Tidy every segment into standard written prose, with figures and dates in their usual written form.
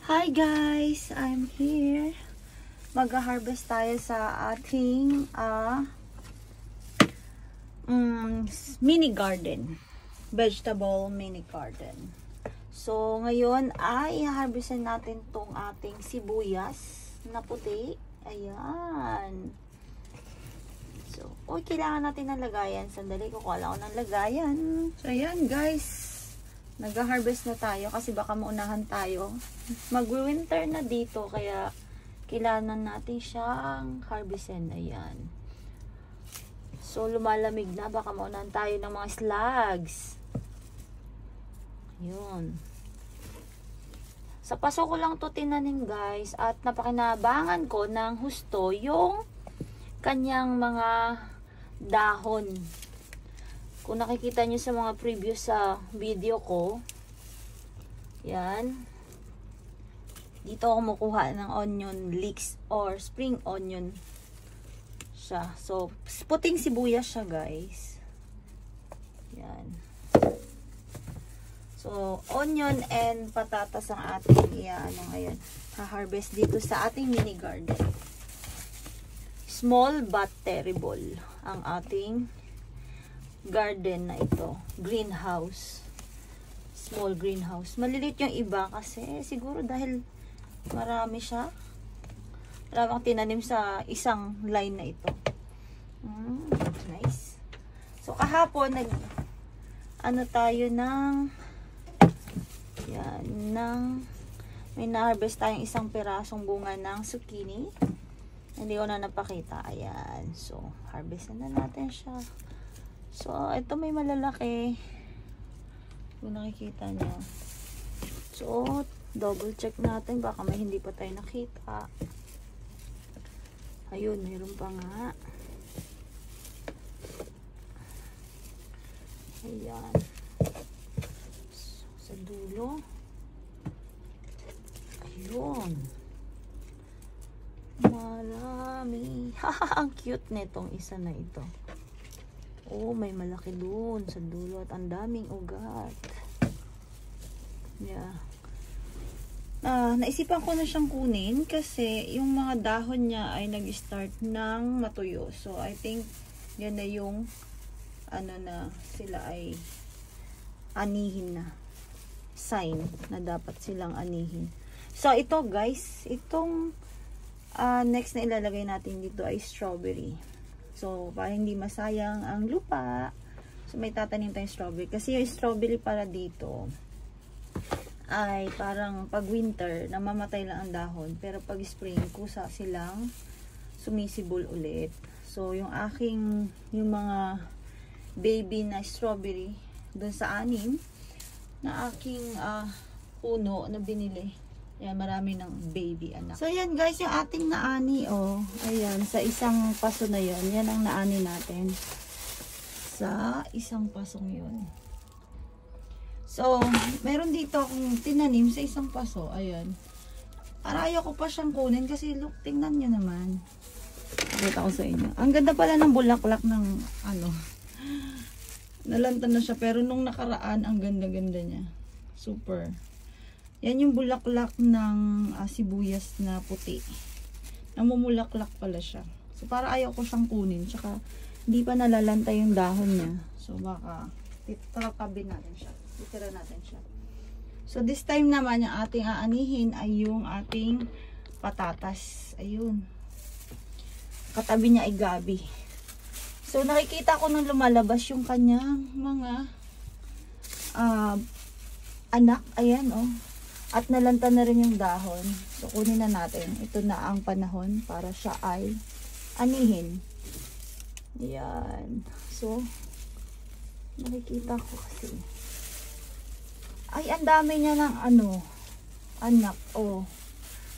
Hi guys! I'm here. Mag-harvest tayo sa ating mini garden. Vegetable mini garden. So, ngayon ay i-harvestin natin tong ating sibuyas na puti. Ayan. So, kailangan natin ng lagayan. Sandali, kukuha lang ako ng lagayan. So, ayan guys. Nag-harvest na tayo kasi baka maunahan tayo. Mag-winter na dito kaya kailangan natin siyang harvestin. Ayan. So, lumalamig na. Baka maunahan tayo ng mga slugs. Ayun. Sa paso ko lang to tinanim guys at napakinabangan ko ng husto yung kanyang mga dahon. Kung nakikita nyo sa mga previous sa video ko, yan. Dito ako kumukuha ng onion leeks or spring onion siya. So, puting sibuyas siya guys. Yan. So, onion and patatas ang ating ngayon. Ha-harvest dito sa ating mini garden. Small but terrible ang ating garden na ito. Greenhouse. Small greenhouse. Malilit yung iba kasi siguro dahil marami siya. Marami akong tinanim sa isang line na ito. Nice. So kahapon tayo ng may na-harvest tayong isang pirasong bunga ng zucchini. Hindi ko na napakita. Ayan. So, harvest na natin siya. So, ito may malalaki. Kung nakikita nyo. So, double check natin. Baka may hindi pa tayo nakita. Ayun, mayroon pa nga. Ayan. So, sa dulo. Ayun. Marami. Ang cute nitong isa na ito. Oh, may malaki doon sa dulo at ang daming ugat. Yeah. Naisipan ko na siyang kunin kasi yung mga dahon niya ay nag-start ng matuyo. So, I think yan na yung na sila ay anihin na. Sign na dapat silang anihin. So, ito guys, itong next na ilalagay natin dito ay strawberry. So, para hindi masayang ang lupa, so may tatanim tayong strawberry. Kasi yung strawberry para dito ay parang pag winter, namamatay lang ang dahon. Pero pag spring, kusa silang sumisibol ulit. So, yung mga baby na strawberry dun sa anim na aking puno na binili. Ayan, marami ng baby anak. So, yan guys, yung ating naani, ayan, sa isang paso na yon. Yan ang naani natin. Sa isang pasong yon. So, meron dito akong tinanim sa isang paso. Ayan. Ayaw ko pa siyang kunin kasi look, tingnan nyo naman. Pakita ko sa inyo. Ang ganda pala ng bulaklak ng nalanta na siya. Pero nung nakaraan, ang ganda-ganda niya. Super. Yan yung bulaklak ng sibuyas na puti. Namumulaklak pala siya. So, para ayaw ko siyang kunin. Tsaka, hindi pa nalalanta yung dahon niya. So, baka tatakabin natin siya. Itira natin siya. So, this time naman, yung ating aanihin ay yung ating patatas. Ayun. Katabi niya ay gabi. So, nakikita ko nung lumalabas yung kanyang mga anak. Ayan, At nalanta na rin yung dahon. So, kunin na natin. Ito na ang panahon para siya ay anihin. Yan. So, nakikita ko kasi. Ay, ang dami niya ng anak.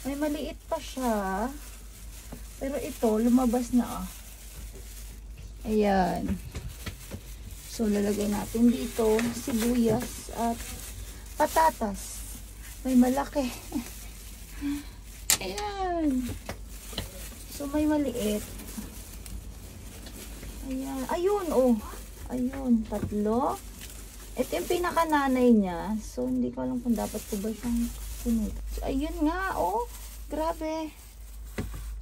May maliit pa siya. Pero ito, lumabas na. Ayan. So, lalagay natin dito sibuyas at patatas. May malaki. Ayan. So, may maliit. Ayan. Ayun, Ayun, 3. Ito yung pinakananay niya. So, hindi ko alam kung dapat ko ba siyang Punit. So, ayun nga, oh. Grabe.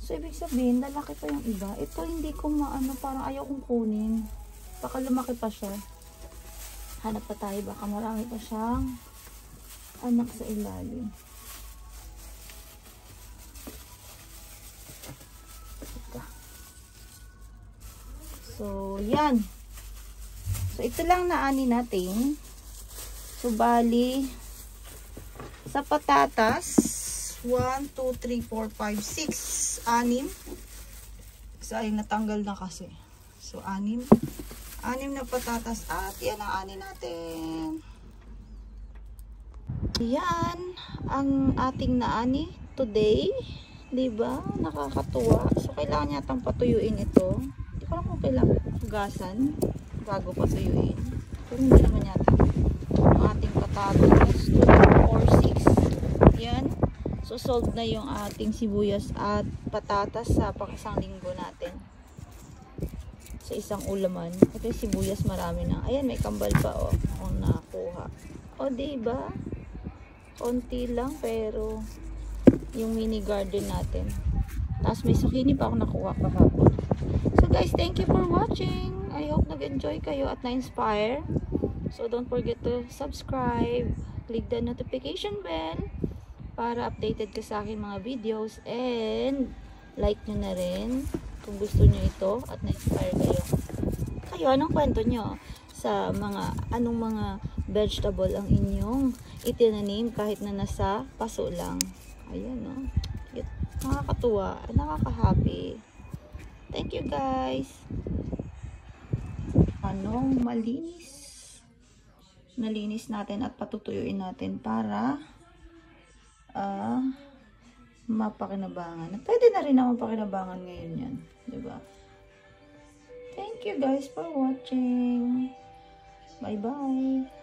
So, ibig sabihin, lalaki pa yung iba. Ito, hindi ko maano, parang ayaw kong kunin. Baka lumaki pa siya. Hanap pa tayo, baka marami pa siyang anak sa ilalim. So, yan. So, ito lang na ani natin. So, bali, sa patatas, 1, 2, 3, 4, 5, 6, 6 So, ay natanggal na kasi. So, 6 na patatas at yan ang ani natin. Yan ang ating naani today. Diba? Nakakatuwa. So, kailangan yatang patuyuin ito. Hindi ko lang kung kailangan hugasan bago patuyuin. Pero hindi naman yata. Ang ating patatas, 2, 4, 6. Yan. So, solved na yung ating sibuyas at patatas sa pang-isang linggo natin. Sa isang ulaman. Ito yung sibuyas, marami na. Ayan, may kambal pa, oh. Akong nakuha. O, diba? Konti lang, pero yung mini garden natin. Tapos may zucchini pa ako nakuha kahapon. So, guys, thank you for watching. I hope nag-enjoy kayo at na-inspire. So, don't forget to subscribe. Click the notification bell para updated ka sa aking mga videos. And, like nyo na rin kung gusto nyo ito at na-inspire kayo. Kayo, anong kwento nyo sa anong mga vegetable ang inyong itinanim kahit na nasa paso lang? Ayan, no? Cute. Nakakatuwa. Nakaka-happy. Thank you, guys. Anong malinis? Nalinis natin at patutuyuin natin para mapakinabangan. Pwede na rin naman pakinabangan ngayon yan. Diba? Thank you guys for watching. Bye-bye.